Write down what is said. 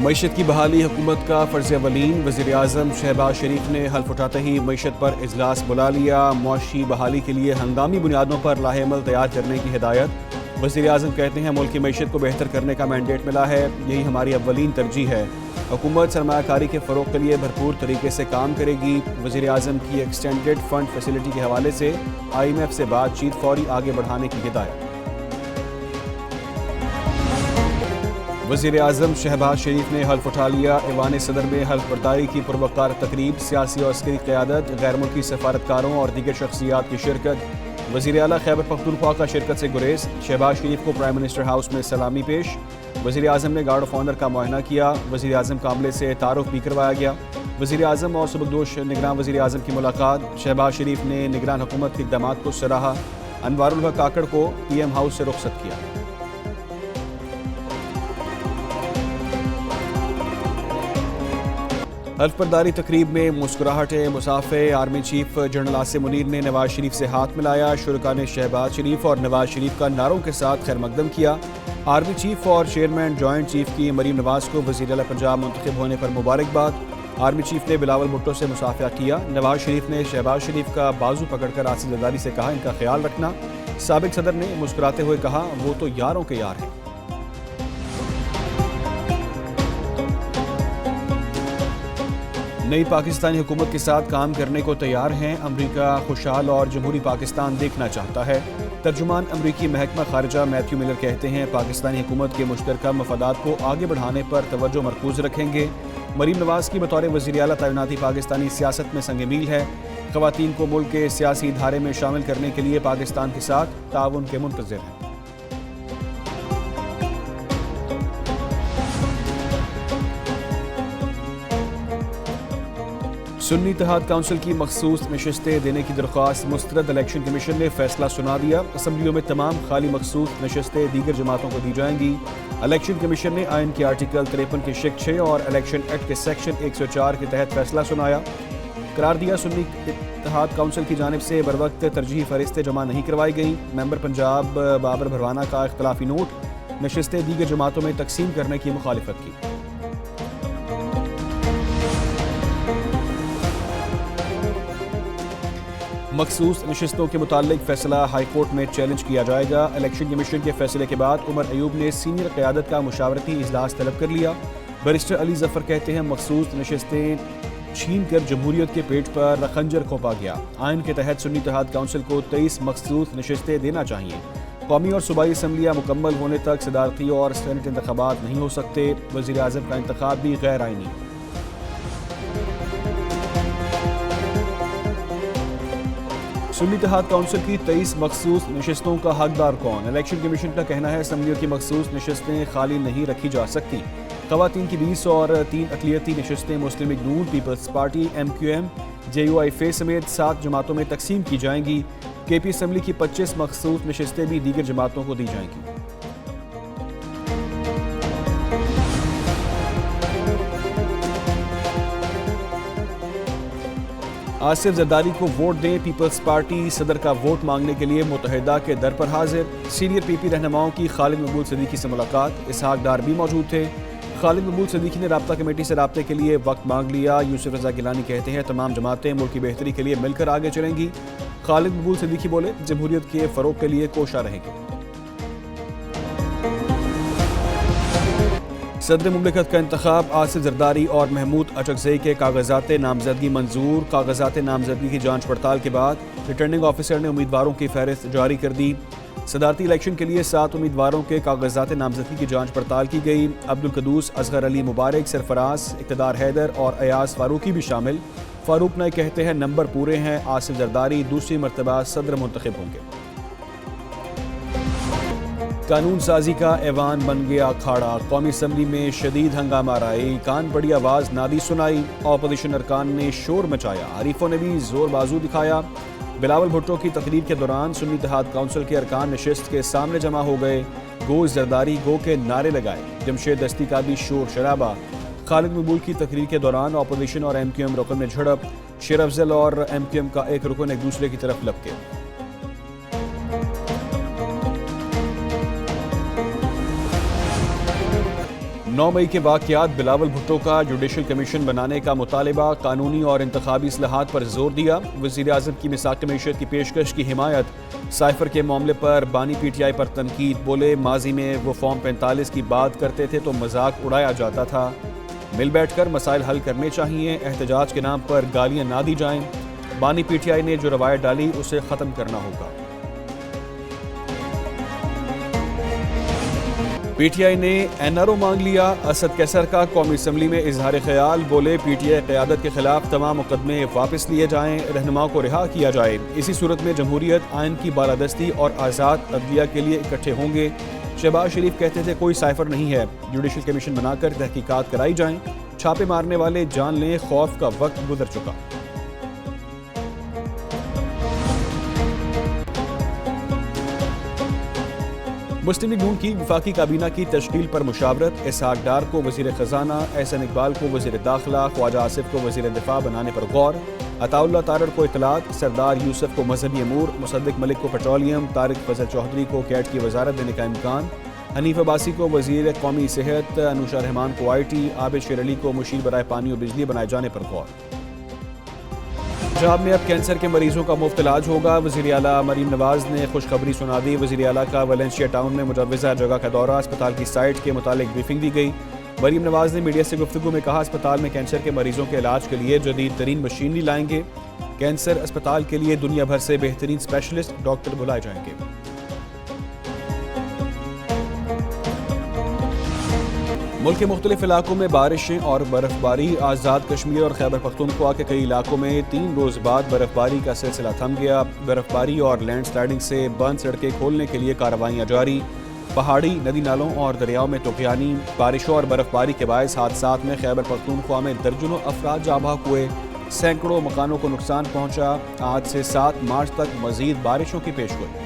معیشت کی بحالی حکومت کا فرض اولین، وزیر اعظم شہباز شریف نے حلف اٹھاتے ہی معیشت پر اجلاس بلا لیا۔ معاشی بحالی کے لیے ہنگامی بنیادوں پر لاہ عمل تیار کرنے کی ہدایت۔ وزیر اعظم کہتے ہیں ملک کی معیشت کو بہتر کرنے کا مینڈیٹ ملا ہے، یہی ہماری اولین ترجیح ہے۔ حکومت سرمایہ کاری کے فروغ کے لیے بھرپور طریقے سے کام کرے گی۔ وزیر اعظم کی ایکسٹینڈڈ فنڈ فیسلٹی کے حوالے سے IMF سے بات چیت فوری آگے بڑھانے کی ہدایت۔ وزیر اعظم شہباز شریف نے حلف اٹھا لیا۔ ایوان صدر میں حلف برداری کی پروقار تقریب، سیاسی اور عسکری قیادت، غیر ملکی سفارتکاروں اور دیگر شخصیات کی شرکت۔ وزیر اعلیٰ خیبر پختونخوا کا شرکت سے گریز، شہباز شریف کو پرائم منسٹر ہاؤس میں سلامی پیش۔ وزیر اعظم نے گارڈ آف آنر کا معائنہ کیا۔ وزیر اعظم کا عملے سے تعارف بھی کروایا گیا۔ وزیر اعظم اور سبکدوش نگراں وزیر اعظم کی ملاقات۔ شہباز شریف نے نگران حکومت کے اقدامات کو سراہا۔ انوار الحق کاکڑ کو PM ہاؤس سے رخصت کیا۔ حلف برداری تقریب میں مسکراہٹیں مصافحے۔ Army chief general Asim Munir نے نواز شریف سے ہاتھ ملایا۔ شرکاء نے شہباز شریف اور نواز شریف کا نعروں کے ساتھ خیر مقدم کیا۔ آرمی چیف اور چیئرمین جوائنٹ چیف کی مریم نواز کو وزیر اعلیٰ پنجاب منتخب ہونے پر مبارکباد۔ آرمی چیف نے بلاول بھٹو سے مصافحہ کیا۔ نواز شریف نے شہباز شریف کا بازو پکڑ کر آصف زرداری سے کہا ان کا خیال رکھنا۔ سابق صدر نے مسکراتے ہوئے کہا وہ تو یاروں کے یار ہیں۔ نئی پاکستانی حکومت کے ساتھ کام کرنے کو تیار ہیں۔ امریکہ خوشحال اور جمہوری پاکستان دیکھنا چاہتا ہے۔ ترجمان امریکی محکمہ خارجہ میتھیو ملر کہتے ہیں پاکستانی حکومت کے مشترکہ مفادات کو آگے بڑھانے پر توجہ مرکوز رکھیں گے۔ مریم نواز کی بطور وزیر اعلیٰ تعیناتی پاکستانی سیاست میں سنگ میل ہے۔ خواتین کو ملک کے سیاسی دھارے میں شامل کرنے کے لیے پاکستان کے ساتھ تعاون کے منتظر ہیں۔ سنی اتحاد کونسل کی مخصوص نشستیں دینے کی درخواست مسترد۔ الیکشن کمیشن نے فیصلہ سنا دیا۔ اسمبلیوں میں تمام خالی مخصوص نشستیں دیگر جماعتوں کو دی جائیں گی۔ الیکشن کمیشن نے آئین کے آرٹیکل 53 کے شق 6 اور الیکشن ایکٹ کے سیکشن 104 کے تحت فیصلہ سنایا۔ قرار دیا سنی اتحاد کونسل کی جانب سے بروقت ترجیحی فہرستیں جمع نہیں کروائی گئیں۔ ممبر پنجاب بابر بھروانہ کا اختلافی نوٹ، نشستیں دیگر جماعتوں میں تقسیم کرنے کی مخالفت کی۔ مخصوص نشستوں کے متعلق فیصلہ ہائی کورٹ میں چیلنج کیا جائے گا۔ الیکشن کمیشن کے فیصلے کے بعد عمر ایوب نے سینئر قیادت کا مشاورتی اجلاس طلب کر لیا۔ بیرسٹر علی ظفر کہتے ہیں مخصوص نشستیں چھین کر جمہوریت کے پیٹ پر خنجر کھونپا گیا۔ آئین کے تحت سنی اتحاد کونسل کو 23 مخصوص نشستیں دینا چاہیے۔ قومی اور صوبائی اسمبلیاں مکمل ہونے تک صدارتی اور سینٹ انتخابات نہیں ہو سکتے۔ وزیر اعظم کا انتخاب بھی غیر آئینی۔ سنی اتحاد کونسل کی 23 مخصوص نشستوں کا حقدار کون؟ الیکشن کمیشن کا کہنا ہے اسمبلیوں کی مخصوص نشستیں خالی نہیں رکھی جا سکتی۔ خواتین کی 20 اور 3 اقلیتی نشستیں مسلم لیگ نون، پیپلز پارٹی، MQM، JUIF سمیت 7 جماعتوں میں تقسیم کی جائیں گی۔ KP اسمبلی کی 25 مخصوص نشستیں بھی دیگر جماعتوں کو دی جائیں گی۔ آصف زرداری کو ووٹ دیں، پیپلز پارٹی صدر کا ووٹ مانگنے کے لیے متحدہ کے در پر حاضر۔ سینئر PP رہنماؤں کی خالد مقبول صدیقی سے ملاقات، اسحاق ڈار بھی موجود تھے۔ خالد مقبول صدیقی نے رابطہ کمیٹی سے رابطے کے لیے وقت مانگ لیا۔ یوسف رضا گیلانی کہتے ہیں تمام جماعتیں ملک کی بہتری کے لیے مل کر آگے چلیں گی۔ خالد مقبول صدیقی بولے جمہوریت کے فروغ کے لیے کوشاں رہیں گے۔ صدر مملکت کا انتخاب، آصف زرداری اور محمود اچکزئی کے کاغذات نامزدگی منظور۔ کاغذات نامزدگی کی جانچ پڑتال کے بعد ریٹرننگ آفیسر نے امیدواروں کی فہرست جاری کر دی۔ صدارتی الیکشن کے لیے 7 امیدواروں کے کاغذات نامزدگی کی جانچ پڑتال کی گئی۔ عبدالقدوس، اصغر علی مبارک، سرفراز، اقتدار حیدر اور ایاز فاروقی بھی شامل۔ فاروق نائک کہتے ہیں نمبر پورے ہیں، آصف زرداری دوسری مرتبہ صدر منتخب ہوں گے۔ قانون سازی کا ایوان بن گیا کھاڑا، قومی اسمبلی میں شدید ہنگامہ آرائی، کان بڑی آواز نادی سنائی، اپوزیشن ارکان نے شور مچایا، حریفوں نے بھی زور بازو دکھایا۔ بلاول بھٹو کی تقریر کے دوران سنی اتحاد کونسل کے ارکان نشست کے سامنے جمع ہو گئے، گو زرداری گو کے نعرے لگائے۔ جمشید دستی کا بھی شور شرابہ۔ خالد مقبول کی تقریر کے دوران اپوزیشن اور MQM رکن میں جھڑپ، شیر افضل اور MQM کا ایک رکن ایک دوسرے کی طرف لپکے۔ 9 مئی کے واقعات بلاول بھٹو کا جوڈیشل کمیشن بنانے کا مطالبہ، قانونی اور انتخابی اصلاحات پر زور دیا، وزیر اعظم کی میثاق معیشت کی پیشکش کی حمایت، سائفر کے معاملے پر بانی پی ٹی آئی پر تنقید، بولے ماضی میں وہ فارم 45 کی بات کرتے تھے تو مذاق اڑایا جاتا تھا، مل بیٹھ کر مسائل حل کرنے چاہیے، احتجاج کے نام پر گالیاں نہ دی جائیں، بانی پی ٹی آئی نے جو روایت ڈالی اسے ختم کرنا ہوگا۔ پی ٹی آئی نے این آر او مانگ لیا، اسد کیسر کا قومی اسمبلی میں اظہار خیال، بولے پی ٹی آئی قیادت کے خلاف تمام مقدمے واپس لیے جائیں، رہنماؤں کو رہا کیا جائے، اسی صورت میں جمہوریت آئین کی بالادستی اور آزاد عدلیہ کے لیے اکٹھے ہوں گے۔ شہباز شریف کہتے تھے کوئی سائفر نہیں ہے، جوڈیشل کمیشن بنا کر تحقیقات کرائی جائیں، چھاپے مارنے والے جان لیں خوف کا وقت گزر چکا۔ مسلم لیگ نون کی وفاقی کابینہ کی تشکیل پر مشاورت، اسحاق ڈار کو وزیر خزانہ، احسن اقبال کو وزیر داخلہ، خواجہ آصف کو وزیر دفاع بنانے پر غور، عطا اللہ تارڑ کو اطلاعات، سردار یوسف کو مذہبی امور، مصدق ملک کو پیٹرولیم، طارق فضل چودھری کو کیٹ کی وزارت دینے کا امکان، حنیف عباسی کو وزیر قومی صحت، انوشا رحمان کو آئی ٹی، عابد شیر علی کو مشیر برائے پانی و بجلی بنائے جانے پر غور۔ پنجاب میں اب کینسر کے مریضوں کا مفت علاج ہوگا، وزیر اعلیٰ مریم نواز نے خوشخبری سنا دی، وزیر اعلیٰ کا ویلنسیا ٹاؤن میں مجوزہ جگہ کا دورہ، اسپتال کی سائٹ کے متعلق بریفنگ دی گئی۔ مریم نواز نے میڈیا سے گفتگو میں کہا اسپتال میں کینسر کے مریضوں کے علاج کے لیے جدید ترین مشینری لائیں گے، کینسر اسپتال کے لیے دنیا بھر سے بہترین اسپیشلسٹ ڈاکٹر بلائے جائیں گے۔ ملک کے مختلف علاقوں میں بارشیں اور برف باری، آزاد کشمیر اور خیبر پختونخوا کے کئی علاقوں میں 3 روز بعد برف باری کا سلسلہ تھم گیا، برف باری اور لینڈ سلائڈنگ سے بند سڑکیں کھولنے کے لیے کارروائیاں جاری، پہاڑی ندی نالوں اور دریاؤں میں طوفانی بارشوں اور برف باری کے باعث حادثات میں خیبر پختونخوا میں درجنوں افراد جاں بحق ہوئے، سینکڑوں مکانوں کو نقصان پہنچا، آج سے 7 مارچ تک مزید بارشوں کی پیشگوئی۔